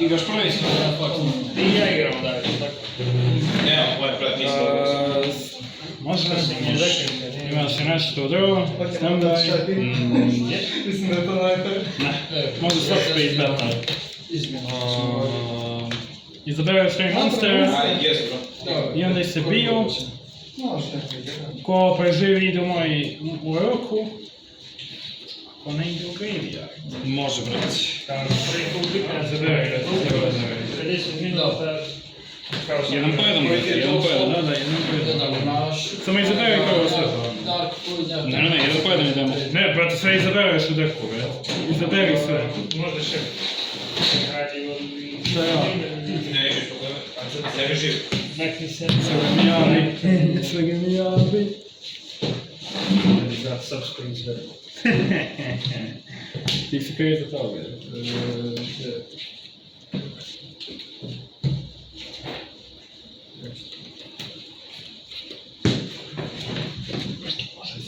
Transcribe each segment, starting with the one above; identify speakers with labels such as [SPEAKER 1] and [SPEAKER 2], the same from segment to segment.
[SPEAKER 1] Igraš prvi?
[SPEAKER 2] I ja igram dalje, tako.
[SPEAKER 1] Nemam, moj brat nisi
[SPEAKER 3] Može, imaš i nešto drugo, standaj.
[SPEAKER 4] Mislim da je to najbolje.
[SPEAKER 3] Može svaki pet beta. Izabereš svoj monster
[SPEAKER 1] Jes, bro.
[SPEAKER 3] i onda se bio. Ko preživi ide u roku, ko ne ide u graveyard.
[SPEAKER 1] Može, brat.
[SPEAKER 2] Prvi publika
[SPEAKER 3] Izaberaj ga,
[SPEAKER 2] 50 minuta.
[SPEAKER 1] Jedan po jedan, brat, jedan po jedan.
[SPEAKER 3] Da, jedan po jedan. Samo izaberaj prvo sve.
[SPEAKER 1] Ne, jedan po jedan idemo.
[SPEAKER 3] Ne, brate, sve izabereš u deku, bre. Izaberi sve.
[SPEAKER 2] Možda še radi
[SPEAKER 3] Šta ja?
[SPEAKER 1] Ne, išiš probleme. Ne bi živ.
[SPEAKER 2] nekni se.
[SPEAKER 3] Sve ga mi javi.
[SPEAKER 2] Da, srpsko izgleda.
[SPEAKER 3] Ti si kaj za to, bre?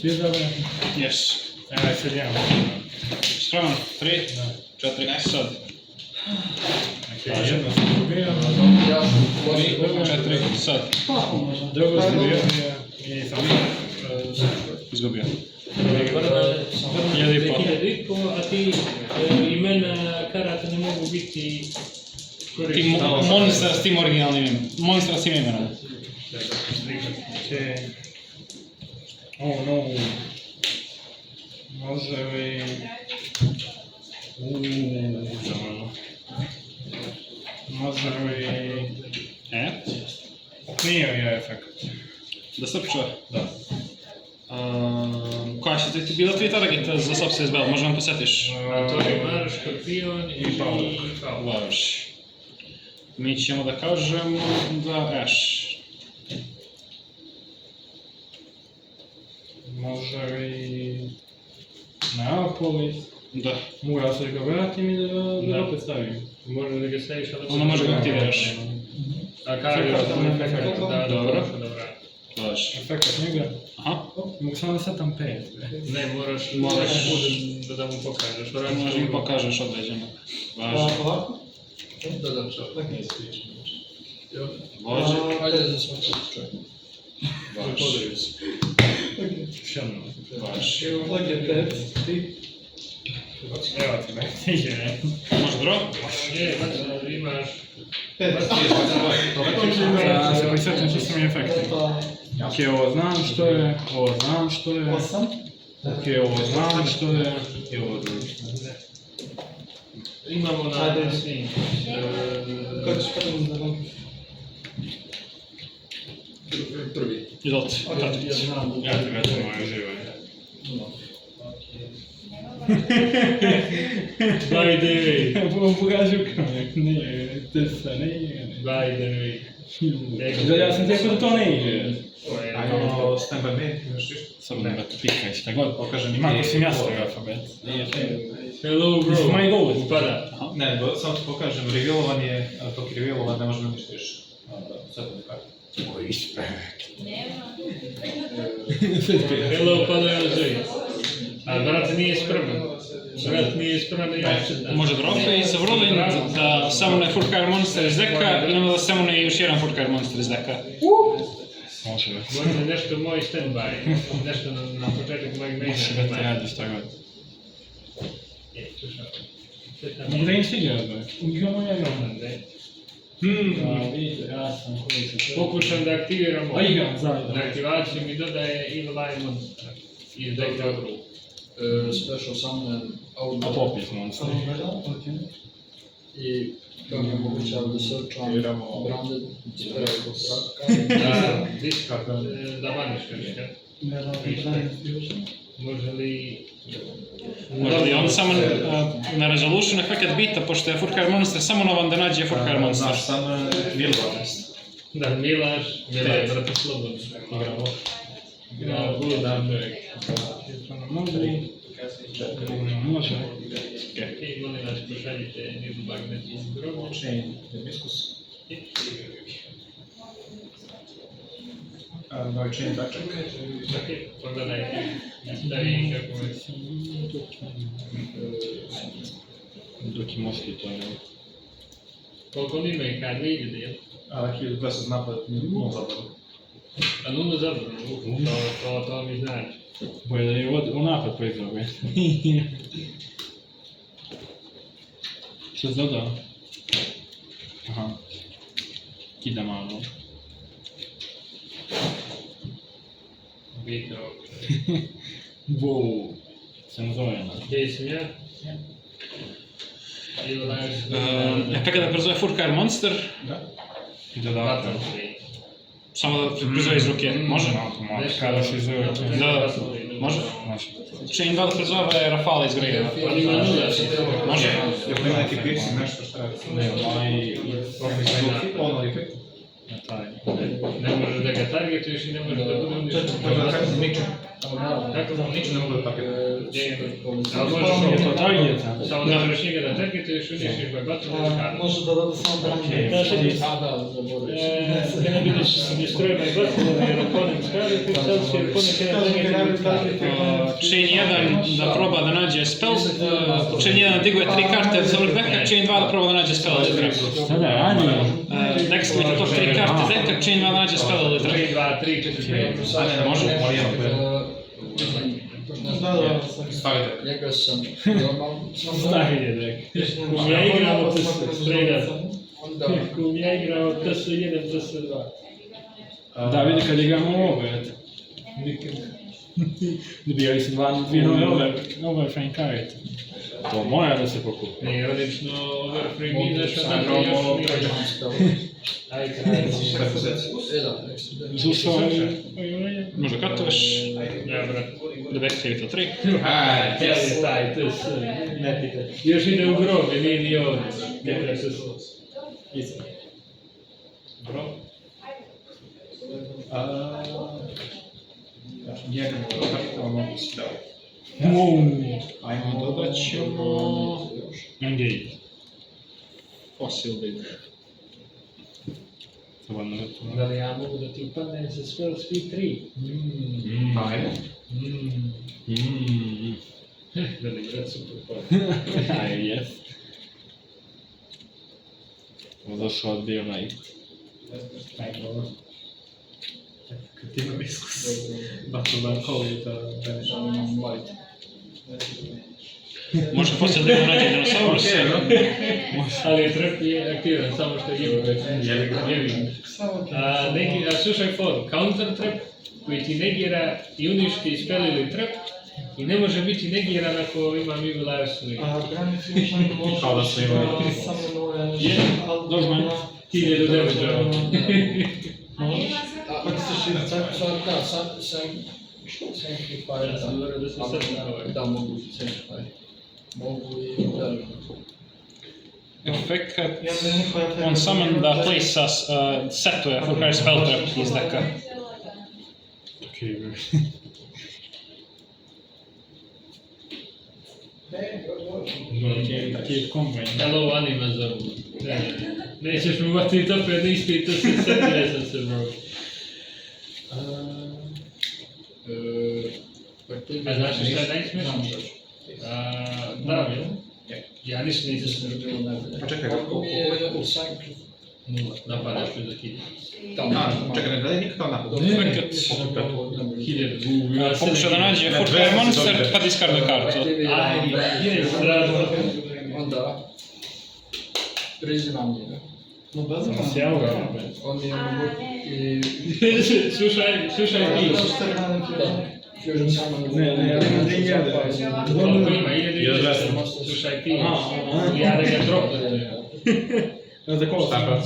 [SPEAKER 3] Svi izabrani?
[SPEAKER 1] Jes.
[SPEAKER 3] Evo, sad jedan.
[SPEAKER 1] Spreman? 3, 4, sad.
[SPEAKER 3] Jedno sam dobio,
[SPEAKER 1] 3, 4, sad.
[SPEAKER 3] drugo sam dobio i sam
[SPEAKER 1] Izgubio.
[SPEAKER 2] 1000,5, a ti imena karata ne mogu biti
[SPEAKER 1] Ti monster s tim originalnim imenom. Monster s tim imenom.
[SPEAKER 3] Okej. Oh no. Može li... Zamano. Može li... Nije li je efekt?
[SPEAKER 1] Da srpčuje?
[SPEAKER 3] Da.
[SPEAKER 1] Koja će ti bila tri targeta za sob se izbel, možda vam posjetiš?
[SPEAKER 2] To je Mar, Škorpion i Pauk.
[SPEAKER 1] Vaš. Mi ćemo da kažemo da Ash.
[SPEAKER 3] Može li... Neapolis?
[SPEAKER 1] Da.
[SPEAKER 3] Mora se ga vratim i da opet stavim.
[SPEAKER 2] Može da ga staviš, ali...
[SPEAKER 1] Onda može ga aktiviraš.
[SPEAKER 2] A kada je efekt? Da,
[SPEAKER 1] Dobro.
[SPEAKER 2] dobra.
[SPEAKER 1] Vaš.
[SPEAKER 3] Efekt njega?
[SPEAKER 1] Aha.
[SPEAKER 3] Mogu samo da setam 5.
[SPEAKER 2] Ne, moraš da mu pokažeš.
[SPEAKER 1] Možda mi pokažeš određeno. Vaš.
[SPEAKER 4] Ovako?
[SPEAKER 2] Da, čo.
[SPEAKER 4] Tak ne ispriješ.
[SPEAKER 1] Bože.
[SPEAKER 4] Ajde za svaki čovjek.
[SPEAKER 1] Vaš.
[SPEAKER 3] Šedno.
[SPEAKER 1] Vaš.
[SPEAKER 4] Tak je 5, ti.
[SPEAKER 3] Evo ti me, ti je.
[SPEAKER 1] Može draw?
[SPEAKER 2] Ne, imaš...
[SPEAKER 4] 5.
[SPEAKER 3] Da se prisjetim što su mi efekti. Ok, ovo znam što je, ovo znam što je.
[SPEAKER 4] 8.
[SPEAKER 3] Ok, ovo znam što je. I ovo znam što je.
[SPEAKER 2] Imamo na svim.
[SPEAKER 4] Kako ćeš prvo da vam? Prvi.
[SPEAKER 1] Izvolite, Tatović.
[SPEAKER 3] Ja ti vraćam moje uživanje.
[SPEAKER 2] By the way.
[SPEAKER 3] Pokažu kamek, nije, te se ne ide.
[SPEAKER 2] By the way.
[SPEAKER 3] Ja sam rekao da to ne ide.
[SPEAKER 1] Ajmo, stand by me, imaš nešto? Samo da te pikaj, šta god pokažem.
[SPEAKER 3] Ima ko si mjesto alfabet.
[SPEAKER 2] Hello bro.
[SPEAKER 3] It's my goal.
[SPEAKER 2] Upada.
[SPEAKER 5] Ne, samo ti pokažem, revealovanje, dok je revealovat ne možemo ništa još. Sad mi kartu.
[SPEAKER 2] Hello, pada LJ. A brat nije spreman. Brat nije spreman i ja čitam.
[SPEAKER 1] Može draw i zavrlin da summone Furkar monster iz deka ili da summone još jedan Furkar monster iz deka.
[SPEAKER 3] Može da.
[SPEAKER 2] Možda nešto moj stand-by. Nešto na početak mojeg maina.
[SPEAKER 3] Može da te radi šta god.
[SPEAKER 2] Slušaj.
[SPEAKER 3] Mogu da im stigne odmah. Igramo ja igramo.
[SPEAKER 2] Vidite, ja sam pokušam da aktiviramo.
[SPEAKER 3] A igram, zajedno.
[SPEAKER 2] Na aktivaciju mi dodaje Evil Eye Monster. Iz deka.
[SPEAKER 4] Special summon
[SPEAKER 3] A popis monster.
[SPEAKER 4] i to mi omogućava da searcham branded spell.
[SPEAKER 2] Da, discard, da vaniš kažete. Može li...
[SPEAKER 1] Može li on samo na resolution efekt bita, pošto je Furkar monster summonovan da nađe Furkar monster.
[SPEAKER 5] Znaš, samo Milvanost.
[SPEAKER 2] Da, Milaš, Milaj, brate, slobodno. Igramo. Igramo, good,
[SPEAKER 3] Može. Može.
[SPEAKER 2] I molim vas, pošaljite Nizu Magnet iz grobu.
[SPEAKER 5] Chain, Hibiscus. Novi chain tačak.
[SPEAKER 2] Okej, pogledajte. Stavi kako je.
[SPEAKER 3] Dok i moskito, ne?
[SPEAKER 2] Koliko on ima i kad ne ide, jel?
[SPEAKER 5] A 1200 napad, no zapravo.
[SPEAKER 2] A nuno zabrano, to mi znači.
[SPEAKER 3] Bolje da je u napad proizvode. Što se dodao? Aha. Kida malo.
[SPEAKER 2] Bitno.
[SPEAKER 3] Wow. Sam zovena.
[SPEAKER 2] Gdje sam ja?
[SPEAKER 1] Efekat da prizove Furkar Monster,
[SPEAKER 3] I dodatak.
[SPEAKER 1] samo da prizove iz ruke. Može?
[SPEAKER 3] Kada se zove.
[SPEAKER 1] Da, može?
[SPEAKER 3] Može.
[SPEAKER 1] Chain 2 da prizove Rafala iz Grejeva. Može?
[SPEAKER 5] Ako ima neki piercing, nešto šta radi?
[SPEAKER 3] Ne,
[SPEAKER 5] Ono je pet.
[SPEAKER 3] na taj.
[SPEAKER 2] Ne možeš da ga targetuješ i ne možeš da bude uništen.
[SPEAKER 5] Kako sam ničem?
[SPEAKER 2] Kako znam,
[SPEAKER 5] Ničem ne mogu da paket.
[SPEAKER 2] Ali možeš
[SPEAKER 3] To targeta.
[SPEAKER 2] samo da možeš njega da targetuješ, uništiš ga, batom da kada.
[SPEAKER 4] Može da dada samo branje. Da, zaboravim.
[SPEAKER 2] Can I finish destroy my button and opponent's card? If it tells your opponent can target
[SPEAKER 1] Chain 1 da proba da nađe spell, Chain 1 diguje 3 karte za vrh deka, Chain 2 da proba da nađe spell ili trap.
[SPEAKER 3] Šta da radi?
[SPEAKER 1] Deck skvita top 3 karte deka, Chain 2 da nađe spell ili trap.
[SPEAKER 2] 3, 2, 3, 4, 5.
[SPEAKER 1] Može?
[SPEAKER 4] Da,
[SPEAKER 5] Stavite.
[SPEAKER 4] njega sam normalno.
[SPEAKER 3] Stavi je dek.
[SPEAKER 2] Ja igramo straight up.
[SPEAKER 4] Onda
[SPEAKER 2] Ja igramo TS1, TS2.
[SPEAKER 3] Da, vidi kad igramo ove. Dobijali su dvije nove frame karite. To mora da se pokupi.
[SPEAKER 2] Ne, ironično overframe izaš, a tako
[SPEAKER 4] probamo
[SPEAKER 2] još nije. Ajde,
[SPEAKER 3] Zušao
[SPEAKER 1] Možda katuješ,
[SPEAKER 2] ja, brat.
[SPEAKER 1] da back skvita 3.
[SPEAKER 2] Gdje je taj TS? Ne pitaj. Još ide u grob, nije ni ovdje. Gdje je TS?
[SPEAKER 5] Bro. Njega ono stavio.
[SPEAKER 1] Ajmo, dodat ćemo
[SPEAKER 3] Engage.
[SPEAKER 1] Fossil Big.
[SPEAKER 2] Da li ja mogu da ti upadnem sa spell speed 3?
[SPEAKER 5] Ajde.
[SPEAKER 2] Da li igra super pa.
[SPEAKER 3] Aj, jes. Zašao odbio onaj.
[SPEAKER 5] Kad ti imam iskus. Bato da koli da
[SPEAKER 4] imam light.
[SPEAKER 1] Može Fossil Big da nađe Dinosaurus.
[SPEAKER 2] Ali je trap je aktivan, samo što je jevi. Slušaj foru, counter trap koji ti negira i uništi spell ili trap i ne može biti negiran ako ima Evil Eye Swing.
[SPEAKER 4] Granični može
[SPEAKER 5] Kao da su imali.
[SPEAKER 4] samo nove...
[SPEAKER 3] Dožman.
[SPEAKER 2] 1000 damage-a.
[SPEAKER 4] Možeš? Ako ti se da, Sanctify,
[SPEAKER 2] Ja sam govorio da se sad
[SPEAKER 4] da mogu Sanctify. Mogu i da.
[SPEAKER 1] Efekat on summon da place setuje Furkar spell trap iz deka.
[SPEAKER 3] Okej, Kid Combine.
[SPEAKER 2] Hello, anima zovu. Nećeš mu vatiti opet na isti, to se setio sam se, bro. A znaš šta je najsmešnije? Da, ja ništa nisam se rodio najbolje.
[SPEAKER 5] Pa čekaj,
[SPEAKER 4] Kako mi je Sanctify?
[SPEAKER 2] Nula, napadaš me za 1000.
[SPEAKER 5] čekaj, ne gledaj nikakav napad.
[SPEAKER 1] Efekat
[SPEAKER 2] 1000.
[SPEAKER 1] pokuša da nađe Furkar Monster pa diskarduje kartu.
[SPEAKER 2] Aj, je strašno.
[SPEAKER 4] Onda prizimam njega.
[SPEAKER 2] Sjavga.
[SPEAKER 4] On je i...
[SPEAKER 2] Slušaj ti.
[SPEAKER 4] Da. Fusion Summon.
[SPEAKER 3] Ne,
[SPEAKER 2] Koliko ima? 1000. Slušaj ti. Ja da ga dropnem.
[SPEAKER 3] Za kola
[SPEAKER 5] Šta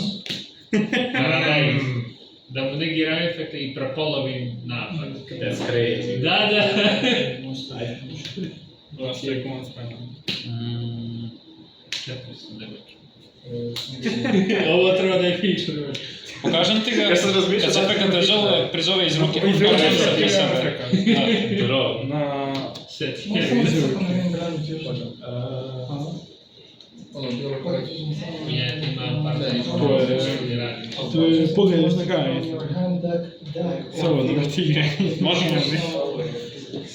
[SPEAKER 2] Da mu negiram efekte i prepolovim napad.
[SPEAKER 5] That's crazy.
[SPEAKER 2] Da.
[SPEAKER 3] 2 sekund spremam.
[SPEAKER 2] 400 damage. Ovo treba da je feature.
[SPEAKER 1] Pokažem ti ga,
[SPEAKER 5] Ja sam razmišljao
[SPEAKER 1] kad se efekat žele prizove iz ruke Furkar Monster pri sebe.
[SPEAKER 5] Bro.
[SPEAKER 3] Na...
[SPEAKER 2] Set.
[SPEAKER 4] Ono, bilo koje...
[SPEAKER 2] Je, imam par
[SPEAKER 3] To je pogledaš na kaj. Samo da ga tigre.
[SPEAKER 1] Možemo.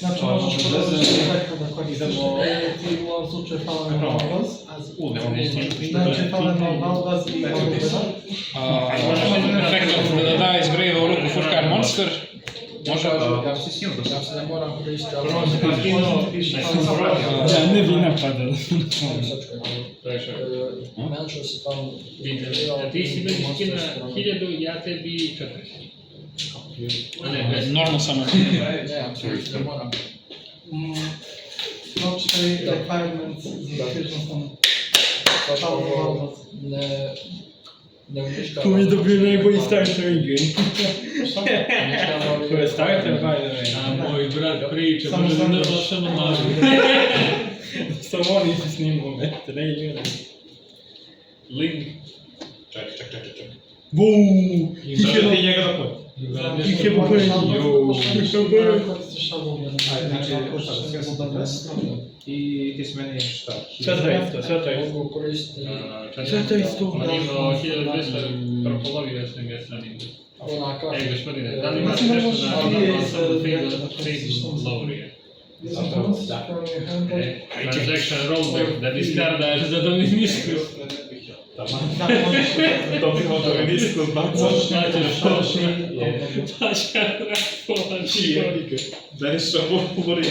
[SPEAKER 6] Znaczy możesz podać efekty dokładnie. Ty łazuczy falem Valvas. Znaczy falem Valvas i
[SPEAKER 1] Efekt dodaje z gry u ruku Furkan Monster.
[SPEAKER 4] Може, я все не морам користити,
[SPEAKER 3] Не він нападав.
[SPEAKER 4] менше си там
[SPEAKER 2] Ti si meni skina 1000, ja tebi 400. A ne, bez.
[SPEAKER 1] Normal summon.
[SPEAKER 4] не морам.
[SPEAKER 6] No, czyli requirements z pierwszą stroną. Falem Valvas.
[SPEAKER 4] Не уничтожав.
[SPEAKER 3] Коли добили бо і старший гейм. Коли старший гейм.
[SPEAKER 2] A moj brat priča, može da ne samo nažu.
[SPEAKER 3] Samo oni se snimamo, to ne je.
[SPEAKER 2] Link.
[SPEAKER 5] Czekaj.
[SPEAKER 3] Buu!
[SPEAKER 5] I do niego dochodzi.
[SPEAKER 3] I chyba
[SPEAKER 5] I ti smeni šta?
[SPEAKER 3] Що to jest?
[SPEAKER 4] Mogu koristiti
[SPEAKER 3] Що to jest tu?
[SPEAKER 2] On imao 1200 propolovio sam ga sam im.
[SPEAKER 4] ona karta.
[SPEAKER 2] Ej, gospodine, da li imate nešto na Facebook Laurije? Transaction rollback, da diskardaš za dominiskus.
[SPEAKER 5] To wychodzą nisku bardzo.
[SPEAKER 2] Značiš što?
[SPEAKER 5] Daj što govori.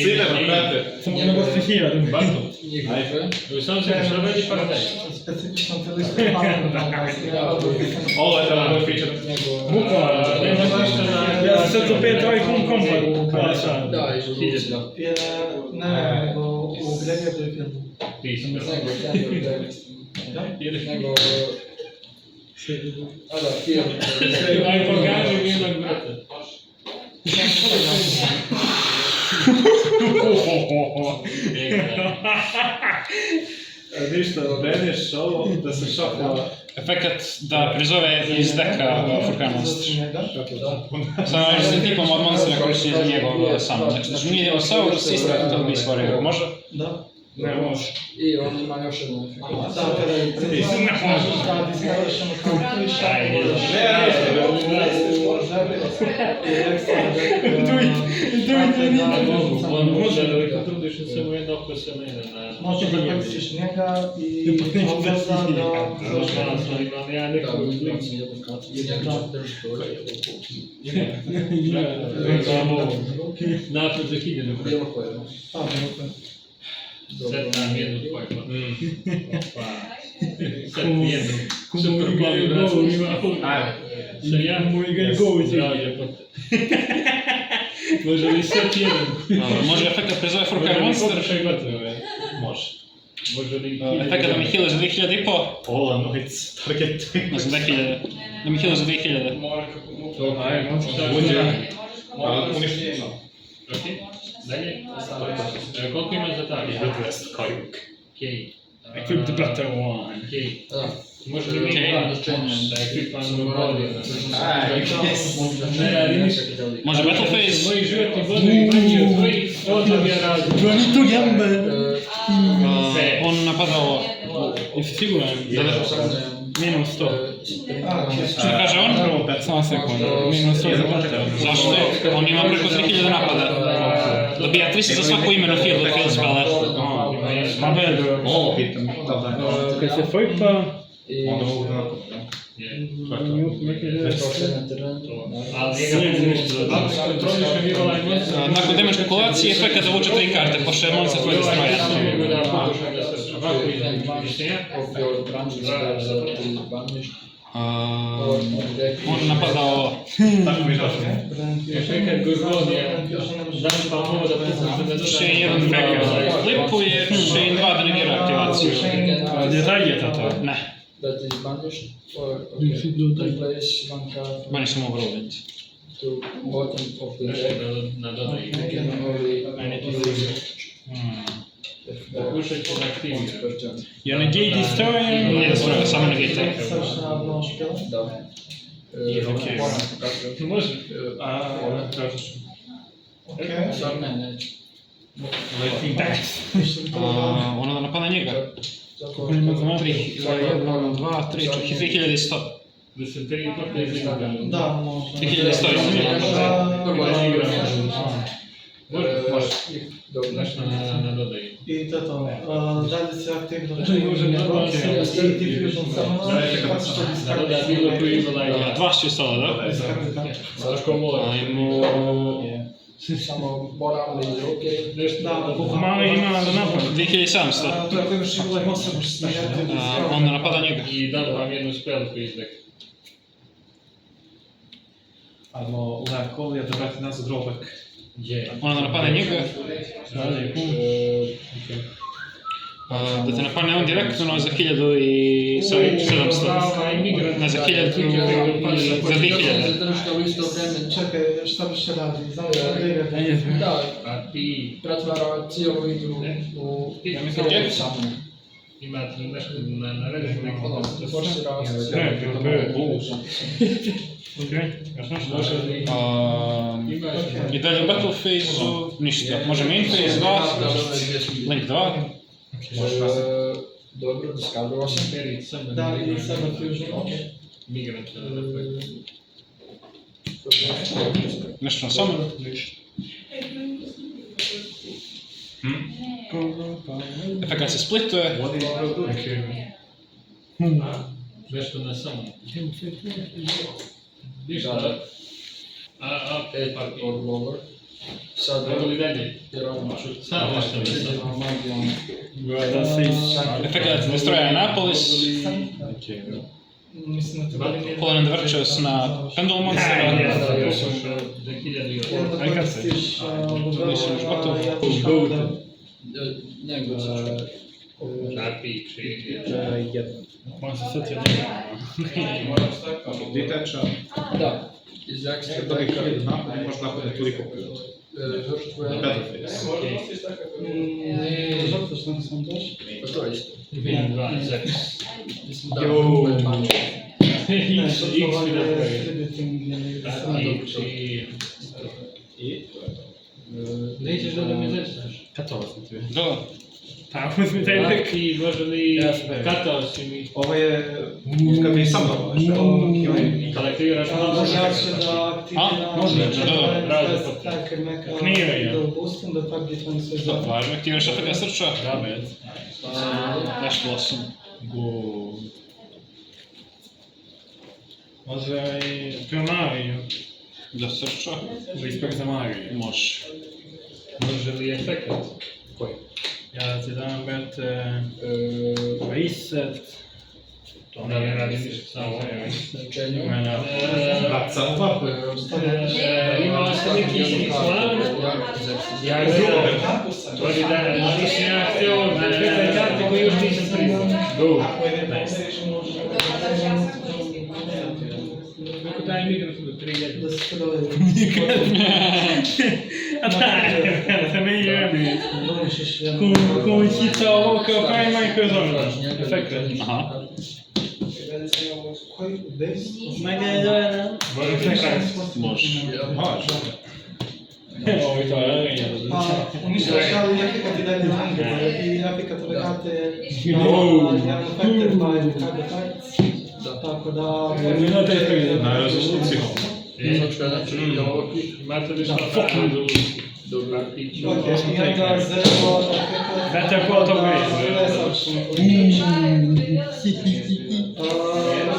[SPEAKER 5] Sile, brate.
[SPEAKER 3] Samo na was hira.
[SPEAKER 5] Bardzo.
[SPEAKER 4] Njihove.
[SPEAKER 2] Sam se što radi paradaj.
[SPEAKER 6] Specyficzną tyle falem Valvas.
[SPEAKER 5] Ovo je tamo moj feature.
[SPEAKER 3] Bukvalno.
[SPEAKER 2] Ne znaš što na...
[SPEAKER 3] Ja sam to 5 trojkom kompa.
[SPEAKER 4] Da, i žutica.
[SPEAKER 6] Ne, bo u Grevia to je film.
[SPEAKER 2] Pismo.
[SPEAKER 4] Nego tender, nego... A da, film.
[SPEAKER 2] Aj pokaži mi jednog brata.
[SPEAKER 5] Ništa, breneš ovo da se šapla.
[SPEAKER 1] Efekt da prizove iz deka Furkan Monster. Samo s tipom od monstera koristi za njegov summon. Znači nije Osaurus isto to bi stvorio. Može?
[SPEAKER 6] Da.
[SPEAKER 3] Ne može.
[SPEAKER 4] I on ima još jedan efekt.
[SPEAKER 6] Da, kada je da diskardaš ono kao kliša.
[SPEAKER 2] On može da ga trudiš samo jedno oko se mene na...
[SPEAKER 6] Može da koristiš njega i obveza da...
[SPEAKER 2] Ja
[SPEAKER 4] Da,
[SPEAKER 2] nekako
[SPEAKER 4] uzmem
[SPEAKER 2] izgledam.
[SPEAKER 4] si jednu kartu. I njega drži to.
[SPEAKER 2] Napred za 1000.
[SPEAKER 4] Bilo koje.
[SPEAKER 6] Pa, bilo koje.
[SPEAKER 2] Sad tam jednu tvoj pa. Sad jednu. Super plavu rastu ima. Sad ja.
[SPEAKER 3] Moj ga je go iz
[SPEAKER 2] Zdravlje pa. Može li sad jedan?
[SPEAKER 1] Može efekt da prizove Furkan Monster.
[SPEAKER 2] Pokušaj gotovo.
[SPEAKER 5] Može.
[SPEAKER 2] Može li...
[SPEAKER 1] Efekt da mi heal za 2000 i po.
[SPEAKER 5] Ola, noic, target.
[SPEAKER 1] Ne znam, 2000. Da mi heal za 2000.
[SPEAKER 2] To, ajmo.
[SPEAKER 5] Uništi.
[SPEAKER 2] Okej. Dalje. Koliko ima za tak? Okej.
[SPEAKER 3] Equip the better one.
[SPEAKER 2] Okej.
[SPEAKER 4] Da.
[SPEAKER 2] Može li mi
[SPEAKER 1] Okej.
[SPEAKER 2] da ekipam bolje?
[SPEAKER 5] Ne
[SPEAKER 2] radi ništa.
[SPEAKER 1] Može Battle Phase.
[SPEAKER 2] Moji životni bodovi manji od tvojih, odmah ja radim.
[SPEAKER 3] Brani to jambe.
[SPEAKER 1] On napada ovo.
[SPEAKER 3] Jesi siguran? Minus 100.
[SPEAKER 1] Što kaže on?
[SPEAKER 3] Samo sekund. Minus 100 za bater.
[SPEAKER 1] Zašto? On ima preko 3000 napada. Dobija 300 za svaku imenu field od field spela.
[SPEAKER 3] Ma bed.
[SPEAKER 5] Ovo pitam.
[SPEAKER 3] Kad se fojpa...
[SPEAKER 5] Onda mogu da nakupim.
[SPEAKER 2] Ali njega mogu ništa. Ako se kontroliš na nivo ovaj monster...
[SPEAKER 1] Nakon damage kalkulacije, efekt da vuče 3 karte, pošto je monster tvoj destroja.
[SPEAKER 2] Ja sam mogu da pokušam da se ovako izmišljenja.
[SPEAKER 1] On napada ovo.
[SPEAKER 5] Tako mi je došlo.
[SPEAKER 2] Još nekad Gorgon je... Znam pa mogu da pokušam da dodam...
[SPEAKER 1] Chain 1 flipuje, Chain 2 da negira aktivaciju.
[SPEAKER 3] Gdje taj je to?
[SPEAKER 1] Ne,
[SPEAKER 4] That is banished, or okay. Place one card
[SPEAKER 1] banish him overruled.
[SPEAKER 4] to bottom of the deck.
[SPEAKER 2] Na dodaj.
[SPEAKER 4] You can only use it if the
[SPEAKER 2] Pokušaj ću da aktiviram.
[SPEAKER 4] per turn.
[SPEAKER 3] Ja negate destroyer.
[SPEAKER 1] Nije destroja, samo negate.
[SPEAKER 6] Straszna szpila.
[SPEAKER 4] Da.
[SPEAKER 5] Okej.
[SPEAKER 2] Može.
[SPEAKER 5] Tražiš.
[SPEAKER 6] Okej.
[SPEAKER 4] Sad ne.
[SPEAKER 1] Ona da napada njega.
[SPEAKER 4] Zato
[SPEAKER 1] 3, 1, 2, 3, 2100.
[SPEAKER 2] Dysenterii to jest inna.
[SPEAKER 6] Да, може.
[SPEAKER 1] Тільки не стоїть.
[SPEAKER 2] Можеш на додай.
[SPEAKER 6] І тето, далі це активно вчинення і диф'южн саме.
[SPEAKER 2] На додай біло проїбала.
[SPEAKER 1] Dwa się stole, tak?
[SPEAKER 2] Заркомова.
[SPEAKER 4] Samo moralne izroke.
[SPEAKER 3] Mamy ima na napad.
[SPEAKER 1] Dwie kili sam sto.
[SPEAKER 6] Tako još i ulemo se možeš smijati.
[SPEAKER 1] On napada niego.
[SPEAKER 2] І дам вам jedną spelku із так.
[SPEAKER 5] Albo Ulef Kolia, dobrać nas drobek.
[SPEAKER 2] Gdzie?
[SPEAKER 1] Ona napada niego. Da te napadne on direktno za 1700. Ne, za 1000. Za 2000.
[SPEAKER 4] Zadržka u isto vreme.
[SPEAKER 6] Čekaj, šta bi še radi? Znam da
[SPEAKER 4] Da,
[SPEAKER 2] A ti
[SPEAKER 4] pretvara cijelu igru u
[SPEAKER 1] Gdje?
[SPEAKER 4] samu.
[SPEAKER 2] ima nešto na redu neki
[SPEAKER 4] Ono, forsira se.
[SPEAKER 3] Okej, jasno.
[SPEAKER 2] Može li imaš
[SPEAKER 1] I dalje u Battle Phase-u ništa. Može main phase 2, Link 2.
[SPEAKER 4] Dobro, discardovao sam.
[SPEAKER 2] period samo
[SPEAKER 6] Da, i sada fusion.
[SPEAKER 2] migrant.
[SPEAKER 1] Nešto na summon. Efekt se splituje.
[SPEAKER 2] Nešto na samo. Ništa. A parti.
[SPEAKER 4] Odgovor. Sad,
[SPEAKER 2] Mogu li dalje?
[SPEAKER 4] jer on ću...
[SPEAKER 2] Sad nešto na samo.
[SPEAKER 4] Magijom.
[SPEAKER 3] Da se
[SPEAKER 1] Efekt destroja Annapolis.
[SPEAKER 6] Mislim da treba.
[SPEAKER 1] Polan Dvrčos na Pendulum Monstera.
[SPEAKER 2] Za 1000
[SPEAKER 6] I onda
[SPEAKER 3] Aj, kad se-
[SPEAKER 6] koristiš
[SPEAKER 1] Mislim, još gotovo.
[SPEAKER 4] Nego ću...
[SPEAKER 2] Šarpi, kři.
[SPEAKER 3] on se setio
[SPEAKER 5] Diteča,
[SPEAKER 4] Da, iz ekstra
[SPEAKER 5] da bi
[SPEAKER 4] deka
[SPEAKER 5] kad napad, možda napad toliko put.
[SPEAKER 4] žrtvuje...
[SPEAKER 5] Battle Phase.
[SPEAKER 6] Žrtvaš nam sam doš.
[SPEAKER 4] Pa to je isto.
[SPEAKER 2] 2, 6.
[SPEAKER 4] Mislim da je manče.
[SPEAKER 2] X mi da pravi.
[SPEAKER 6] Tributing ili...
[SPEAKER 2] Šarpi, kři. Nećeš da mi zepsaš.
[SPEAKER 3] Katova sam ti.
[SPEAKER 1] Do.
[SPEAKER 3] Pa, uzmi taj lik.
[SPEAKER 2] Šarpi, može li
[SPEAKER 3] Jasne.
[SPEAKER 2] katao si mi.
[SPEAKER 5] Ovo je, kad bi sam dao,
[SPEAKER 2] Kada aktiraš
[SPEAKER 6] Može
[SPEAKER 2] možeš.
[SPEAKER 6] se da aktivira...
[SPEAKER 1] može,
[SPEAKER 6] Tako neka...
[SPEAKER 3] Knjive, ja.
[SPEAKER 6] Da boostom da tak bi tam sve
[SPEAKER 1] Da,
[SPEAKER 6] zapravo.
[SPEAKER 1] važno. Aktiviraš efekt srča.
[SPEAKER 3] Damet.
[SPEAKER 1] Daš losom.
[SPEAKER 3] Good. Może i Pionari.
[SPEAKER 1] Do srča.
[SPEAKER 3] Respekt za Mari.
[SPEAKER 1] Može.
[SPEAKER 2] Može li efekt?
[SPEAKER 5] Koji?
[SPEAKER 3] Ja ti dam bet reset.
[SPEAKER 2] Da ne radi ništa samo.
[SPEAKER 4] Učenju.
[SPEAKER 3] Mena.
[SPEAKER 5] Baca.
[SPEAKER 2] Imao sam neki plan. Ja gledam. Oni da nisam ja htio sve karte koje još nisam priznao. Go. Kako taj mikrofon do 3000?
[SPEAKER 6] Da se predali.
[SPEAKER 3] A daj, to ne jebi.
[SPEAKER 6] Domišliš jedno.
[SPEAKER 3] Come hita ovo kao Prima i kao zona. Efekt.
[SPEAKER 1] Aha.
[SPEAKER 6] Koji base?
[SPEAKER 3] Mega je dojena.
[SPEAKER 1] Može.
[SPEAKER 5] Može.
[SPEAKER 3] Ovo je to, je.
[SPEAKER 6] Pa, uništavaš ali efekat i dalje zanimljivo. I efekat ove karte
[SPEAKER 3] Wow.
[SPEAKER 6] jedan affected by card effects. Tako da...
[SPEAKER 5] Na rezoluciju.
[SPEAKER 4] Znači, ovo klik.
[SPEAKER 2] Imate li što fucking dobro.
[SPEAKER 6] Ok, i onda zero efekat...
[SPEAKER 3] Better put of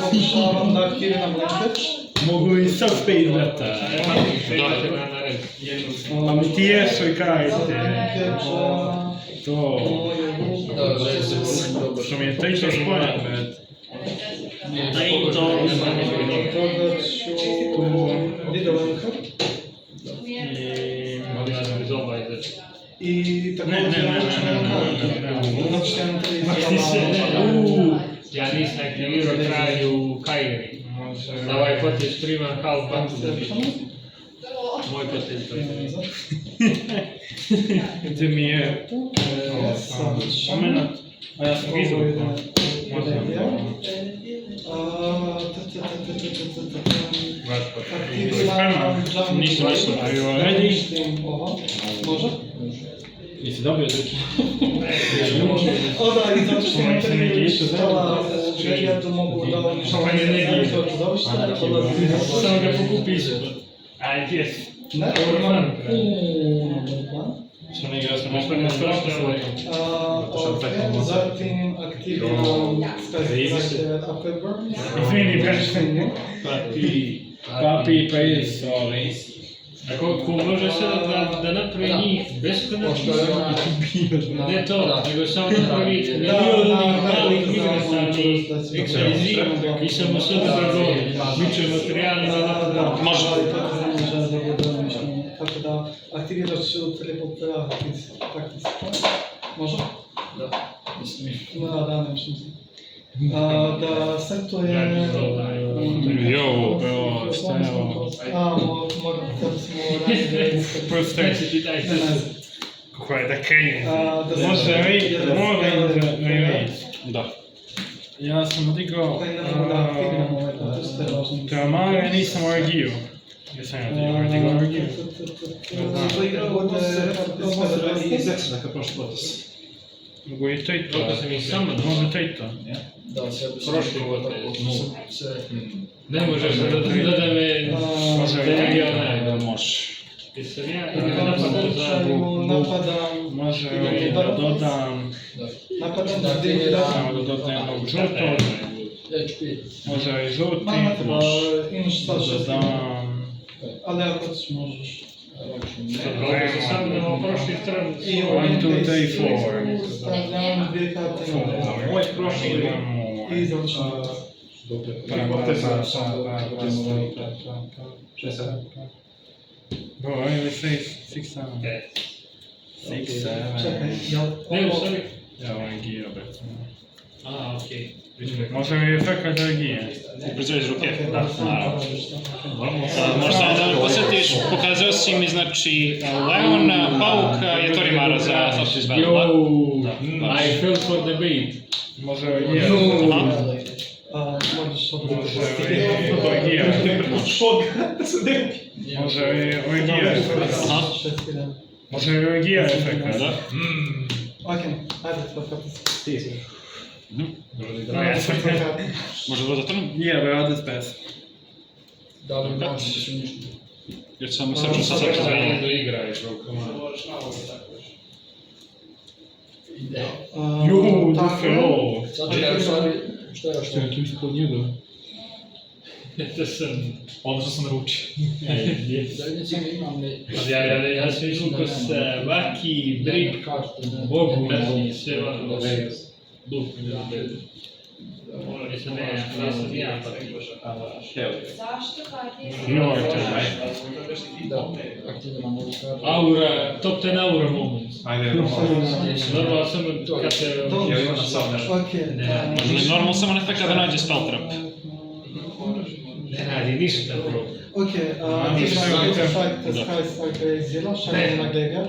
[SPEAKER 6] Pokušavam da aktiviram blanket.
[SPEAKER 3] Mogu i sad spade beta.
[SPEAKER 2] Imate na red.
[SPEAKER 3] Pa mi ti jesu i kaj. To.
[SPEAKER 4] Da, rezervu. Dobro.
[SPEAKER 3] Što mi je to išlo spojat, bet.
[SPEAKER 6] Toga ću... Videolenka.
[SPEAKER 2] Mogu da mi zoba ide.
[SPEAKER 6] I također znači jedan
[SPEAKER 2] Ja nisam aktivirao kraj u Kairi. Na ovaj potez primam half button. Moj potez to je.
[SPEAKER 3] Gdje mi je... Moment. A ja sam izvuk.
[SPEAKER 2] Vaš potez.
[SPEAKER 6] Aktiviram
[SPEAKER 1] Ništa, ništa.
[SPEAKER 3] Are you ready?
[SPEAKER 6] Može?
[SPEAKER 3] Jeśli dobry, to
[SPEAKER 6] Oda i zacznie szkoła to mogło do
[SPEAKER 2] Fajne energii. Sam go pokupić.
[SPEAKER 3] Ale jest.
[SPEAKER 6] Ne?
[SPEAKER 2] Fan.
[SPEAKER 3] Przynajmniej gra
[SPEAKER 2] Masz pewne straszne, ale...
[SPEAKER 6] Zatim aktiviram Afterburn.
[SPEAKER 3] Infinity Bridge. Papi Pays, sorry.
[SPEAKER 2] Ako može se da napravi njih beskonačno, ne to, nego samo napravi milion onih malih migratornih eksplozija i samo sve drugo, biće materijali za napravi.
[SPEAKER 1] Može.
[SPEAKER 6] Tako da aktiviraš teleportera praktiski. Može?
[SPEAKER 4] Da. Mislim.
[SPEAKER 6] Da, ne mislim. Da setuje...
[SPEAKER 1] Jo,
[SPEAKER 3] Stało.
[SPEAKER 6] Moram raditi.
[SPEAKER 3] Perfekt.
[SPEAKER 2] Čitaj se.
[SPEAKER 3] Kako je da kenje.
[SPEAKER 6] Da
[SPEAKER 3] Može vi,
[SPEAKER 1] da.
[SPEAKER 3] Ja sam odigrao
[SPEAKER 6] Da aktiviramo ovaj, to što je važno.
[SPEAKER 3] Teomare, nisam Orgiju. Jesam ja odigrao Orgiju.
[SPEAKER 5] Iz Extra, prošli potas.
[SPEAKER 3] Mogu i to i to.
[SPEAKER 2] Toliko sam ih samo
[SPEAKER 3] Može to i to.
[SPEAKER 4] Da, sve bi se
[SPEAKER 2] Prošli
[SPEAKER 4] tako
[SPEAKER 2] put.
[SPEAKER 4] sve.
[SPEAKER 2] Ne možeš da me...
[SPEAKER 3] Može
[SPEAKER 2] Da
[SPEAKER 3] i
[SPEAKER 2] ja
[SPEAKER 3] to.
[SPEAKER 1] Može.
[SPEAKER 2] Jesam ja
[SPEAKER 6] U
[SPEAKER 2] ili napadam za...
[SPEAKER 6] napadam...
[SPEAKER 3] Može i da dodam.
[SPEAKER 6] Napadam
[SPEAKER 4] Da
[SPEAKER 6] da
[SPEAKER 4] aktivira-
[SPEAKER 3] Samo da dodam jednog žutog.
[SPEAKER 4] HP.
[SPEAKER 3] Može i žuti.
[SPEAKER 6] imaš sad
[SPEAKER 3] Da dodam.
[SPEAKER 6] ali ako ćeš možeš.
[SPEAKER 2] Ovo se sam na prošlih tran...
[SPEAKER 6] I
[SPEAKER 3] 1, 2, 3, 4.
[SPEAKER 6] stavljam dvije karte na
[SPEAKER 5] Ovo je prošli.
[SPEAKER 3] Idemo.
[SPEAKER 6] i završam.
[SPEAKER 3] Bro, only 6, 7. 6, 7.
[SPEAKER 6] Čekaj, ja...
[SPEAKER 2] Ne, u stvari...
[SPEAKER 3] Ja ovaj gija recimo.
[SPEAKER 2] A, okej.
[SPEAKER 3] Može mi efekat reagije.
[SPEAKER 1] Ubrzuješ ruke?
[SPEAKER 6] Okej,
[SPEAKER 1] Da,
[SPEAKER 6] sam
[SPEAKER 1] naravno.
[SPEAKER 6] to radiš,
[SPEAKER 1] Možda da me posjetiš, pokazao si mi, znači, Leon, Pauk, je Torimara za Thought's Battle, da?
[SPEAKER 2] Yo, I fell for the bait.
[SPEAKER 3] Može reagije.
[SPEAKER 6] Možeš
[SPEAKER 3] Može
[SPEAKER 6] odgovoriti.
[SPEAKER 3] reagije. Može reagije.
[SPEAKER 1] Aha.
[SPEAKER 3] Može reagije efekat.
[SPEAKER 1] Da?
[SPEAKER 6] Okej, ajde, to kapis.
[SPEAKER 1] Može da zatrnu?
[SPEAKER 3] Je, radi spes.
[SPEAKER 4] Da li možeš da se uništi?
[SPEAKER 1] Jer sam srčno sa srčno
[SPEAKER 2] Za
[SPEAKER 1] zvanjeno.
[SPEAKER 2] jedno igra je rukama.
[SPEAKER 3] Ju, dufelo.
[SPEAKER 4] Sad čekaj, u stvari, šta je što?
[SPEAKER 3] Tu ispod njega.
[SPEAKER 2] To sam...
[SPEAKER 5] Ono što sam naručio.
[SPEAKER 4] Zajednici imam ne...
[SPEAKER 2] Ja sam izvukao s Vaki, Brik, Bogu i sve ono. Duh mi da bude. Nisam ja, pa ti
[SPEAKER 3] Joj, to
[SPEAKER 4] Da, aktiviram ovu kartu.
[SPEAKER 2] Aura, top 10 aura moments.
[SPEAKER 5] Ajde,
[SPEAKER 2] Normalno samo kad se...
[SPEAKER 5] ja imam na sam nešto.
[SPEAKER 6] Okej.
[SPEAKER 1] Možda normal samo ne tako da nađe spell trap.
[SPEAKER 2] Ne radi ništa bro.
[SPEAKER 6] Okej, aktiviram artefakt Sky Striker iz Zila, šaljem na graveyard.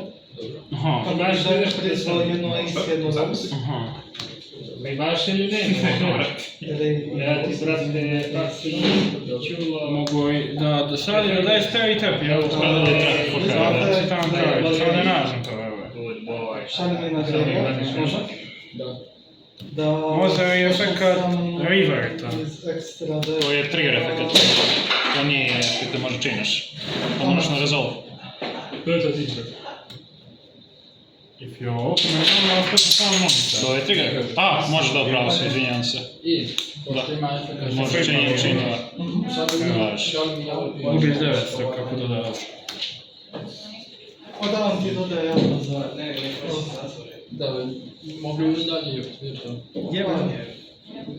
[SPEAKER 3] Aha.
[SPEAKER 6] Kako
[SPEAKER 2] Baš
[SPEAKER 6] da
[SPEAKER 2] vidiš
[SPEAKER 6] prizvao jednu ace, jednu rose.
[SPEAKER 3] Aha.
[SPEAKER 2] Imaš ili ne? Ja ti brate, čulo...
[SPEAKER 3] Mogu i da šaljem da daj stari trap. Ja
[SPEAKER 1] Spada da je trap pokara.
[SPEAKER 3] čitam kart. Samo da nađem to, evo.
[SPEAKER 2] Good boy.
[SPEAKER 6] Šaljem je na graveyard, može?
[SPEAKER 4] Da.
[SPEAKER 6] Da...
[SPEAKER 3] Može i efekat reverta.
[SPEAKER 6] Iz ekstra deck.
[SPEAKER 1] To je trigger efekt. To nije efekt da može činiš. To moraš na resolve.
[SPEAKER 2] Ko je to tiče?
[SPEAKER 3] If you open it, ono ostaje samo monster.
[SPEAKER 1] To je trigger efekt. A, može da upravo se, izvinjam se.
[SPEAKER 4] I, pošto ima efekt...
[SPEAKER 1] Može činjenje učinjava.
[SPEAKER 4] Sad šalim ja ovo...
[SPEAKER 3] Gubiš 900 kako dodaš.
[SPEAKER 6] Odavam ti dodaje javno za...
[SPEAKER 4] Da, mogli bi dalje aktivirati.
[SPEAKER 3] Jebam.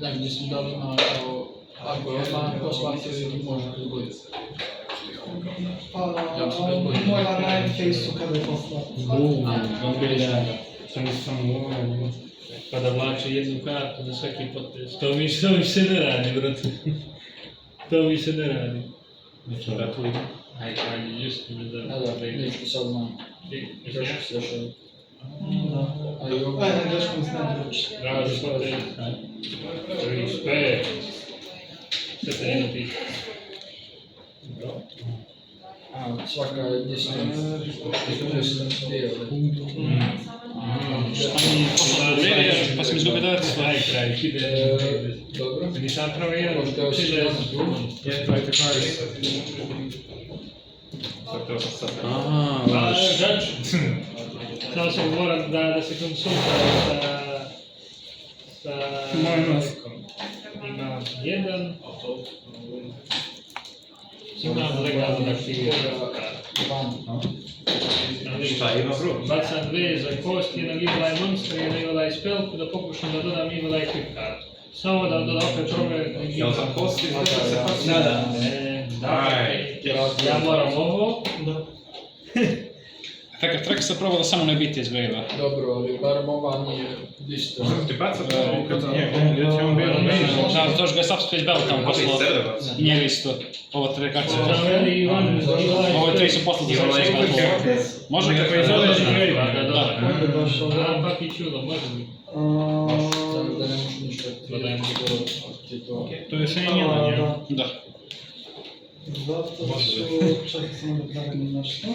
[SPEAKER 4] Ne, mislim da li ima kao... Ako je odmah poslati ili može dogoditi.
[SPEAKER 6] Mora na face-u kada je poslati.
[SPEAKER 3] Sam samo uvijek.
[SPEAKER 2] Pa da vlače jednu kartu na svaki potez. To mi se ne radi, brate. To mi se ne radi. Ajde, just mi da...
[SPEAKER 4] Da, nešto sad znam. Greško se dešava.
[SPEAKER 6] Ajde, greško mi se ne druči.
[SPEAKER 2] Bravo, gospodin. Respekt. Sve te jedno piše.
[SPEAKER 4] svaka distance dio.
[SPEAKER 1] Pa sam izgubio 900.
[SPEAKER 2] Kraj, kraj,
[SPEAKER 4] Dobro.
[SPEAKER 2] Ni sam pravo jedan,
[SPEAKER 4] Možda još
[SPEAKER 2] tyle
[SPEAKER 4] jedan.
[SPEAKER 3] Play the cards. Aha,
[SPEAKER 2] Pa,
[SPEAKER 3] vaš.
[SPEAKER 2] žač, samo sam moram da se konsultira sa Markom. Imam jedan, imam legalno aktivirati kartu.
[SPEAKER 5] Šta ima bro?
[SPEAKER 2] Bacam dve za kost, jedan Evil Eye Monster, jedan Evil Eye Spell, da pokušam da dodam Evil Eye Quick kartu. Samo da opet ove...
[SPEAKER 5] Jel za kosti se kosti?
[SPEAKER 2] Ja moram ovo.
[SPEAKER 1] Efekat Rexa probao da samo ne biti iz wave-a.
[SPEAKER 4] Dobro, ali barem ova nije distance.
[SPEAKER 5] Ti baca
[SPEAKER 1] Da, to još ga je Subspace Bell tamo poslao. I njega isto. Ovo 3 kartice. Ovo 3 su poslali za Subspace Bell. Može ga proizvoditi? Da.
[SPEAKER 2] Pak i čudo, može mi.
[SPEAKER 4] Da ne možeš ništa aktivirati.
[SPEAKER 3] To je še jedan, ja?
[SPEAKER 1] Da.
[SPEAKER 6] Zato su... Čekaj, samo da pravim nešto.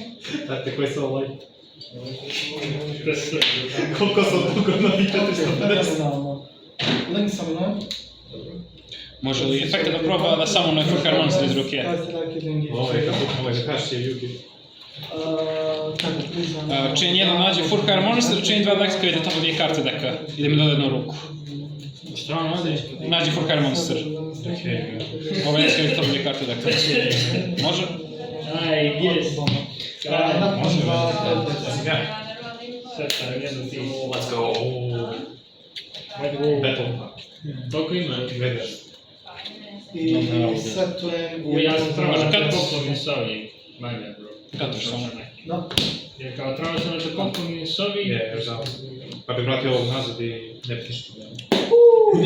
[SPEAKER 5] Dajte koji su ovaj? Koliko sam dugo nabite 350?
[SPEAKER 6] Link sam, ne?
[SPEAKER 1] Može li efekta da proba da samo ne Furkar Monster iz ruke?
[SPEAKER 5] Ovo je kaš je Yugi.
[SPEAKER 1] Čin 1 nađe Furkar Monster, čin 2 Dex kada tamo 2 karte deka. I da mi doda jednu ruku.
[SPEAKER 3] Šta vam radi?
[SPEAKER 1] Nađe Furkar Monster. Ovo je kada tamo 2 karte deka. Može?
[SPEAKER 2] Aj, yes.
[SPEAKER 6] Može.
[SPEAKER 2] Seta, jedno ti.
[SPEAKER 5] Let's go. Battle.
[SPEAKER 2] Koliko ima?
[SPEAKER 5] Vedeš.
[SPEAKER 6] I setujem...
[SPEAKER 2] Ja sam trebao da
[SPEAKER 1] Kad-
[SPEAKER 2] te poklopim s ovim. Manja, bro.
[SPEAKER 1] Kad to samo?
[SPEAKER 6] Da.
[SPEAKER 2] Jer kao trebao sam da te poklopim s ovim.
[SPEAKER 5] Je, još znam. Pa bi vratio ovog nazad i ne bi ništa.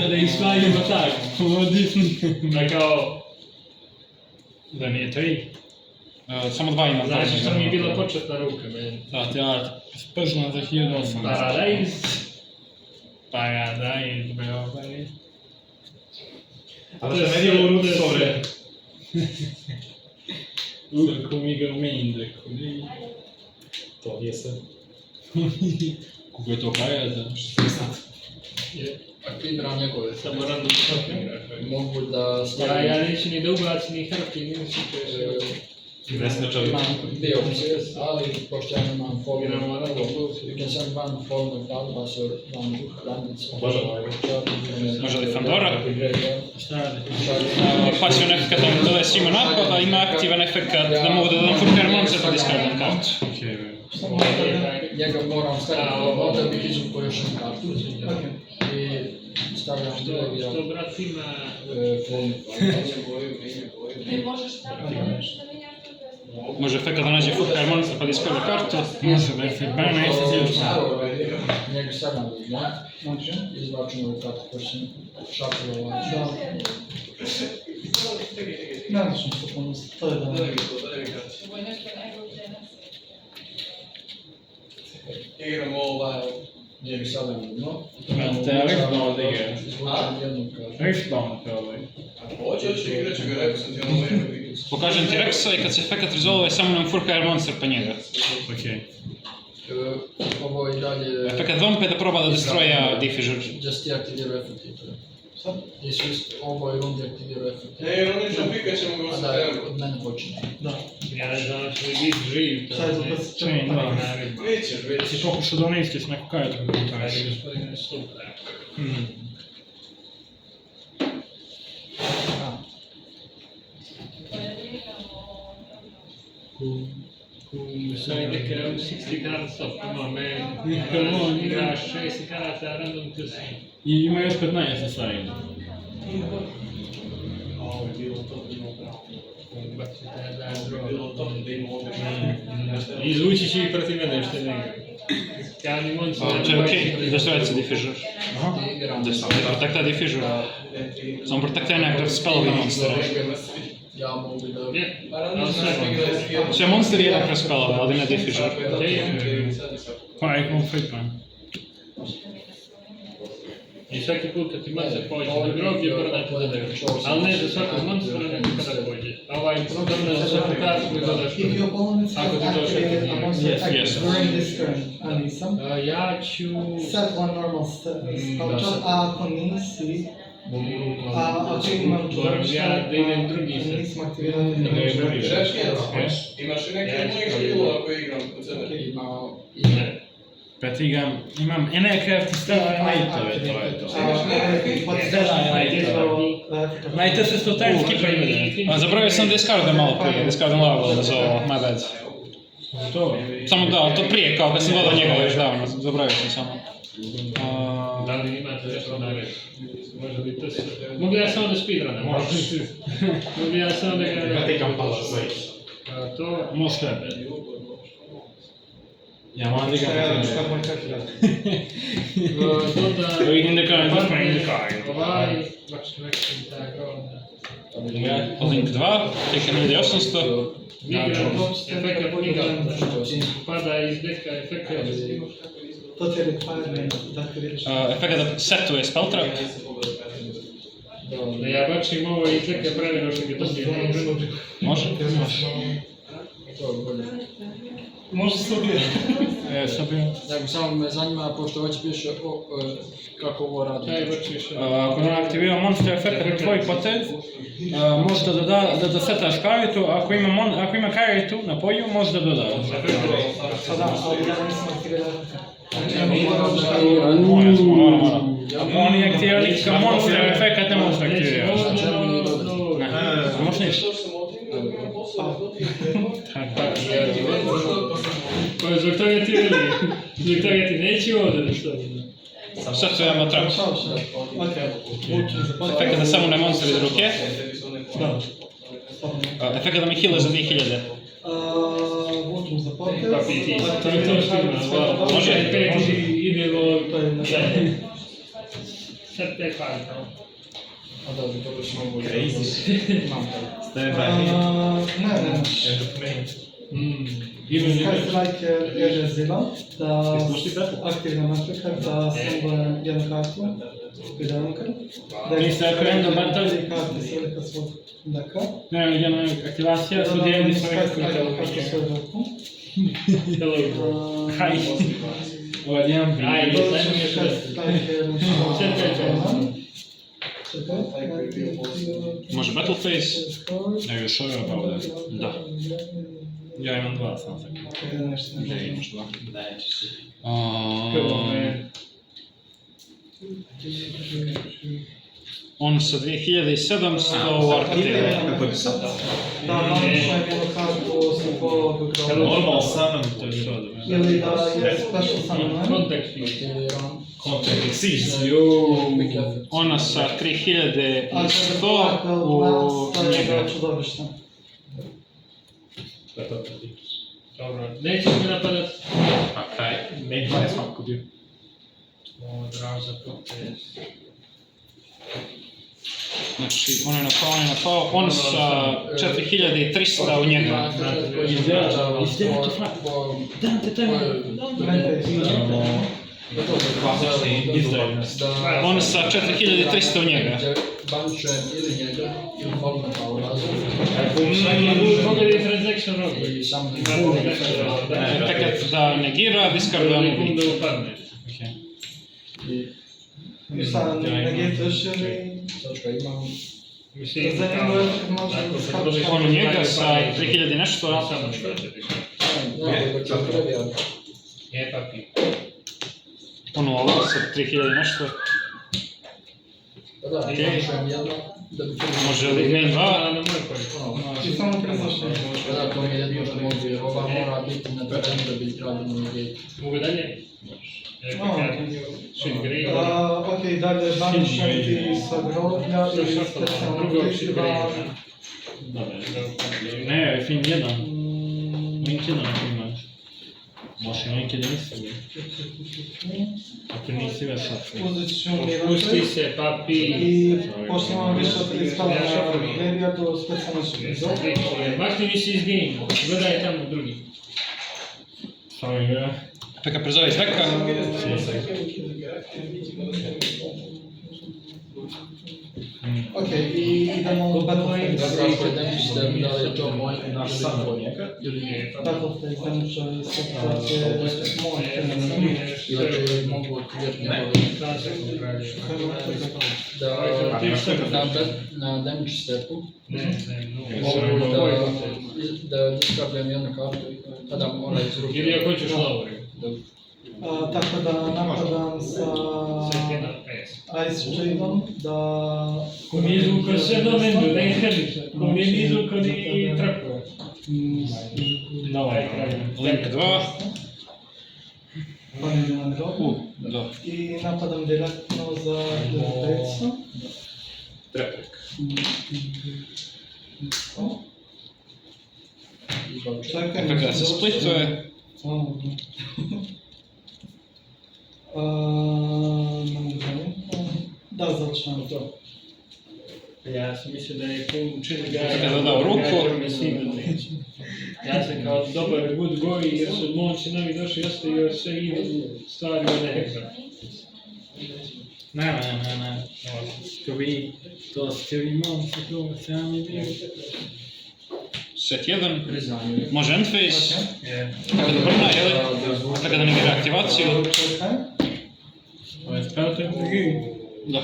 [SPEAKER 3] Da ispravimo tak. Odlično.
[SPEAKER 2] Da kao...
[SPEAKER 3] Da nije 3.
[SPEAKER 1] Samo 2 imam.
[SPEAKER 2] Znači što mi je bila početna ruka, men.
[SPEAKER 3] Da, ja spržno za 1008.
[SPEAKER 2] Paradise.
[SPEAKER 3] Paradise, beobaj.
[SPEAKER 5] Ali se meni je u ruci sovre.
[SPEAKER 3] Urko mi ga uminde, kuli.
[SPEAKER 5] To nije sve.
[SPEAKER 3] Kako je to kajata?
[SPEAKER 4] Aktiviram njegove.
[SPEAKER 2] Samo random shopping igraš.
[SPEAKER 4] Mogu da
[SPEAKER 2] Ja neću ni da ubacim ni hrpi, ni
[SPEAKER 5] Desne čovjek.
[SPEAKER 4] Imam dvije opcije, ali pošto ja nemam formu,
[SPEAKER 2] Igramo random.
[SPEAKER 4] you can send one form of Alvasor, one Randic.
[SPEAKER 1] Može li Fandora?
[SPEAKER 3] Šta radi?
[SPEAKER 1] Pasivan efekt da mi dodaje svima napad, a ima aktivan efekt da mogu da dodam Furkar Monster pa diskardam kartu.
[SPEAKER 4] Njega moram staviti onda bih izvukao još jednu kartu. I stavljam delegira
[SPEAKER 2] Što brat ima...
[SPEAKER 4] formu.
[SPEAKER 7] Ne možeš staviti nešto da ja
[SPEAKER 1] Može efekt da nađe Furkar Monster pa diskarda kartu.
[SPEAKER 3] Može da se bana i se još.
[SPEAKER 4] Njega stavljam delegira. Izvačim ovu kartu koju sam šapio ovaj.
[SPEAKER 6] Nalično sposobnost, to je da...
[SPEAKER 7] Ovo je nešto najbolje nas.
[SPEAKER 4] Igramo ovaj. Njega stavljam jedno.
[SPEAKER 3] Te Earthbound da igraš.
[SPEAKER 4] Izvačim jednu kartu.
[SPEAKER 3] Earthbound te ovaj.
[SPEAKER 1] Pokažem ti Rexa i kad se efekt rezolve samo nam Furkar Monster pa njega.
[SPEAKER 3] Okej.
[SPEAKER 4] Ovo i dalje...
[SPEAKER 1] Efekt Vampe da proba da destroja Diffusor.
[SPEAKER 4] Just ti aktivirao efekt i to je. Sad? Jesu u ovoj rundi aktivirao efekt.
[SPEAKER 8] Ne, oni ću pikat ćemo ga
[SPEAKER 4] A da, od mene počinje.
[SPEAKER 2] Ja ne znam što je biti živ.
[SPEAKER 6] Šta je to bez
[SPEAKER 3] Chain 2.
[SPEAKER 8] Nećeš već.
[SPEAKER 3] Si pokušao da uništiš neku kajatu kako to
[SPEAKER 2] Ajde,
[SPEAKER 3] reći.
[SPEAKER 2] gospodine, super. So I think 60 cards of, come on man. Igraš 6 karata, random to see.
[SPEAKER 3] I ima još 15 na sajnu.
[SPEAKER 2] Izvući će ih protiv mene što ne igram. Ja ni monster.
[SPEAKER 1] To je okej, destroja se Diffusor. Protekta Diffusor. Samo protekta je nekakav spellovi monstera.
[SPEAKER 4] Ja mogu da...
[SPEAKER 2] Je, ali sve.
[SPEAKER 1] Sve monster je jedan kroz spellove, ali ne Diffusor.
[SPEAKER 3] Pa je kom Fripan.
[SPEAKER 2] I svaki put kad ti monster pođe do groblje, mora ti dodaju. Ali ne za svakog monstera, nego kada pođe. A ovaj problem je za svaku kartu koji dodaš.
[SPEAKER 6] If your opponent
[SPEAKER 2] Ako ti to
[SPEAKER 6] has
[SPEAKER 2] še
[SPEAKER 6] activated a monster
[SPEAKER 1] Yes,
[SPEAKER 6] attack
[SPEAKER 1] yes.
[SPEAKER 6] during this turn, a nisam,
[SPEAKER 2] Ja ću...
[SPEAKER 6] set one normal spell shot, a ako nisi, a ako imam
[SPEAKER 2] Moram ja da idem drugi set.
[SPEAKER 6] nisam aktivirao, ne možeš.
[SPEAKER 8] Šefki, imaš i neke mojih skillova koje igram kod sebe.
[SPEAKER 2] Ne.
[SPEAKER 3] Imam Enecraft i Stella Knightove, to je to. Najte se sto time skipa
[SPEAKER 1] Zaboravio sam discardom malo prije, discardom level za ovo, my bad.
[SPEAKER 3] To.
[SPEAKER 1] Samo da, to prije, kao kad sam dodao njega još davno, zaboravio sam samo.
[SPEAKER 2] Da li imate nešto na reći? Može biti to sve. Mogu ja samo da speedrunem? Može. Mogu ja samo da ga...
[SPEAKER 5] Ja tekam pala sve.
[SPEAKER 2] To...
[SPEAKER 3] Može. Ja moram da ga
[SPEAKER 2] Doda...
[SPEAKER 3] in the card, just in the card.
[SPEAKER 2] Ovaj... Tako...
[SPEAKER 1] Link 2, teke 1800.
[SPEAKER 2] Efekat giganta. Pada iz deka efekat.
[SPEAKER 6] To ti je requirement da aktiviraš.
[SPEAKER 1] Efekt da setuje spell trap.
[SPEAKER 2] Da ja bačim ovo iz deka pre nego što ga dobije.
[SPEAKER 1] Može?
[SPEAKER 6] Može se odbirati.
[SPEAKER 4] Nego samo me zanima, pošto već piše kako ovo radi.
[SPEAKER 2] Kaj bačiš?
[SPEAKER 3] Ako on aktivira monster efekt na tvoj potez, može da setaš karitu, ako ima karitu na polju, može da doda.
[SPEAKER 6] Da, ali ja nisam aktivirao.
[SPEAKER 3] Mora. Ako oni aktivirali kao monster efekt, ne može aktivirati. Ne može ništa.
[SPEAKER 2] Zbog toga ti veli. Zbog toga ti neću ovdje da što.
[SPEAKER 1] Setujemo trap. Efekt da samo ne monster iz ruke. Efekt da mi heala za 2000.
[SPEAKER 6] Vučem za potez.
[SPEAKER 2] Pa piti. To je to što ima. Može 5 idemo. Sad 5 pari.
[SPEAKER 4] A da, to bi smo mogli.
[SPEAKER 6] Kaj striker je zima, da aktivna efekt, da sam jednu kartu, idealnika.
[SPEAKER 3] Niste aktivno battle?
[SPEAKER 6] Karte s velika svog deka.
[SPEAKER 3] Ne, jedna aktivacija su dijeli svoje
[SPEAKER 6] kartu svoj deku.
[SPEAKER 3] Haj. Ovo je jedan
[SPEAKER 2] Aj,
[SPEAKER 1] Može battle phase?
[SPEAKER 3] Ne, još ovo je about that.
[SPEAKER 1] Da.
[SPEAKER 3] Ja imam 2 sam sad.
[SPEAKER 1] Ne, imaš 2. On sa 2700 u Arcade.
[SPEAKER 5] Kako je sad?
[SPEAKER 6] Da, vam šajem jednu kartu s tvojeg
[SPEAKER 5] Normal summon, to je što da me...
[SPEAKER 6] ili da je special summon.
[SPEAKER 2] Contact
[SPEAKER 5] Contact exists.
[SPEAKER 1] Ona sa 3100
[SPEAKER 6] u
[SPEAKER 1] u njega.
[SPEAKER 6] čudovišta.
[SPEAKER 2] Dobro, nećeš mi napadat.
[SPEAKER 1] Pa kaj?
[SPEAKER 5] Ne, ne znam kako bio.
[SPEAKER 2] Odrao za potez.
[SPEAKER 1] Znači, on je napao, on sa 4300 u njega.
[SPEAKER 3] Dante
[SPEAKER 1] On sa 4300 u njega.
[SPEAKER 4] Banče ili njega, ili Falcon Power razvoj.
[SPEAKER 2] Pogledaj transaction rogu.
[SPEAKER 4] I sam
[SPEAKER 1] Efekt da negira, discard on
[SPEAKER 2] Sekundu da upadneš.
[SPEAKER 6] I šta, negiraš ili...
[SPEAKER 4] Točka imam.
[SPEAKER 2] Mislim,
[SPEAKER 6] Zanimljivo je efekt može skačati.
[SPEAKER 1] On u njega sa 3000 nešto.
[SPEAKER 2] Samo što će ti je papi.
[SPEAKER 1] On u ovo sa 3000 nešto.
[SPEAKER 4] Da, bančujem jedno, da bi
[SPEAKER 1] Može li main 2?
[SPEAKER 2] Na moj koji.
[SPEAKER 6] I samo priznaš
[SPEAKER 4] Da, to mi je jedno što mogu, jer ova mora biti na terenu da bi radimo na gate.
[SPEAKER 2] Mogu dalje? Shit grey.
[SPEAKER 6] Ok, dalje banšati sa groblja ili specijalno kritiva.
[SPEAKER 3] Ne, film 1. Link 1 imaš. Možeš i Link 1 nisi. Ako nisi već sad.
[SPEAKER 6] Uzet ću
[SPEAKER 2] Pusti
[SPEAKER 6] mirate
[SPEAKER 2] se, papi.
[SPEAKER 6] i pošto imamo više od 3 spala na graveyardu, specijalno ću prizor.
[SPEAKER 2] Makni mi se iz game. Gledaj tamo drugi.
[SPEAKER 3] Samo igra.
[SPEAKER 1] Efekt prizove iz deka.
[SPEAKER 6] Окей, і йдемо в Battleface.
[SPEAKER 4] Dobra, ten step dalej to mój
[SPEAKER 5] Наш сам коняк.
[SPEAKER 6] Battleface, tam muszę sytuację
[SPEAKER 4] ile mogło kwietnia na damage stepu da disprawiamy kartę, Adam olej zrób.
[SPEAKER 2] Ili ja kończysz Laury.
[SPEAKER 6] Tako da napadam sa Ice Shade'om, da...
[SPEAKER 2] Comienzo con Sedomendo, dai chemici. Comienzo con i trappo. Dawaj,
[SPEAKER 1] Link 2.
[SPEAKER 6] Pan idzie na drogę.
[SPEAKER 1] Do.
[SPEAKER 6] I napadam dyrektno za Battleface'a.
[SPEAKER 5] Трепик.
[SPEAKER 6] Czekaj,
[SPEAKER 1] Efekt se splituje.
[SPEAKER 6] Da, zaczynam to.
[SPEAKER 2] Ja sam mislim da je pun čin ga
[SPEAKER 1] Kada je dodao ruku.
[SPEAKER 2] Ja sam kao dobar good boy jer su momci novi došli i ostavio sve i stvari u nekakva.
[SPEAKER 3] Ne. To ste vi momci, to sami bili.
[SPEAKER 1] Set 1. Može endphase. Tako da brna, jel? Tako da negira aktivaciju.
[SPEAKER 6] Czekaj.
[SPEAKER 3] To je spell to drugi.
[SPEAKER 1] Da.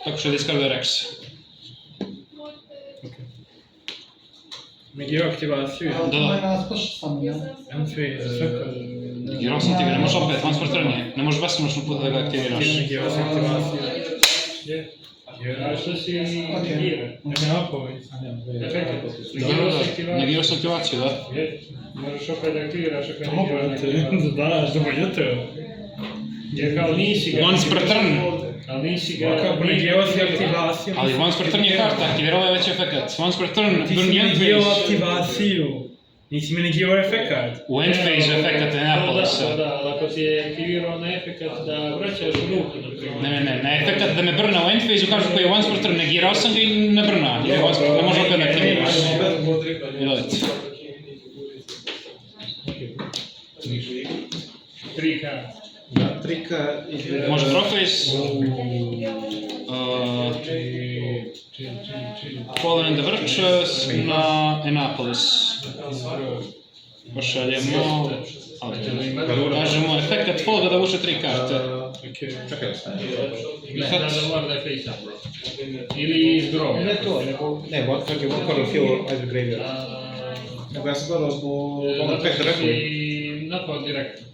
[SPEAKER 1] Tako što je discard Rex.
[SPEAKER 3] Negira aktivaciju.
[SPEAKER 6] To moje nas poštam, ja?
[SPEAKER 1] Negirao sam ti ga, ne možeš opet, once per turn je. Ne možeš beskonačno puta da ga aktiviraš.
[SPEAKER 3] Negira aktivaciju.
[SPEAKER 2] A što si negira?
[SPEAKER 3] Nema povijek.
[SPEAKER 1] Negirao sam aktivaciju, da.
[SPEAKER 2] Možeš opet da aktiviraš ako negira.
[SPEAKER 3] Danas, dobro jutro.
[SPEAKER 2] Jer kao nisi ga...
[SPEAKER 1] Once per turn.
[SPEAKER 2] Ali nisi ga...
[SPEAKER 3] Kako negirao si aktivaciju?
[SPEAKER 1] Ali once per turn je karta, aktivirala je već efekt. Once per turn,
[SPEAKER 3] Ti
[SPEAKER 1] burn
[SPEAKER 3] si negirao
[SPEAKER 1] endphase.
[SPEAKER 3] aktivaciju. Nisi mi negirao efekt.
[SPEAKER 1] U endphase efekt je Neapolisa.
[SPEAKER 2] Da, ali ako ti je aktivirao na efekt da vraćaš ruku, na primjer.
[SPEAKER 1] Ne, na efekt da me brna u endphase-u kažu koji je once per turn, negirao sam ga i ne brna. Jer ne može opet da aktiviraš. Idolite.
[SPEAKER 2] 3K.
[SPEAKER 5] Da, trika i...
[SPEAKER 1] Može Troface. Fallen in the Virtues na Annapolis. Pošaljemo... Kažemo efekt Fall da vuče 3 karte.
[SPEAKER 5] Čekaj,
[SPEAKER 2] Mislim da mora da je face up, bro. Ili iz groba.
[SPEAKER 5] ne to, nego... Ne, čak je one card of heal Ice Graveyard. Nego ja sam gledao zbog onog pek direktno.
[SPEAKER 2] I napao direktno.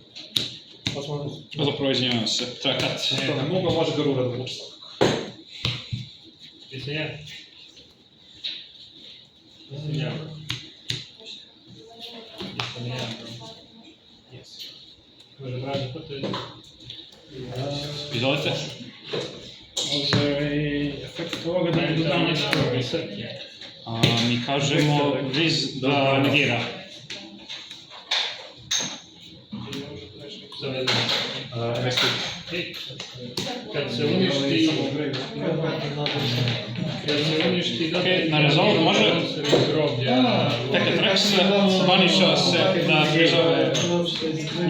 [SPEAKER 1] Zapravo izvinjavam se, treba kat.
[SPEAKER 5] To ne mogu, može Garura da vuče svakako.
[SPEAKER 2] Mislim ja. Mislim ja. Mislim ja, bro. Može braži potez.
[SPEAKER 1] Izvolite.
[SPEAKER 3] Može i efekt ovoga da ne dodam nešto.
[SPEAKER 1] Mi kažemo Viz da negira.
[SPEAKER 5] MST.
[SPEAKER 2] Kad se uništi...
[SPEAKER 1] Okej, na resolve može? Teket Rex, baniša se da prizove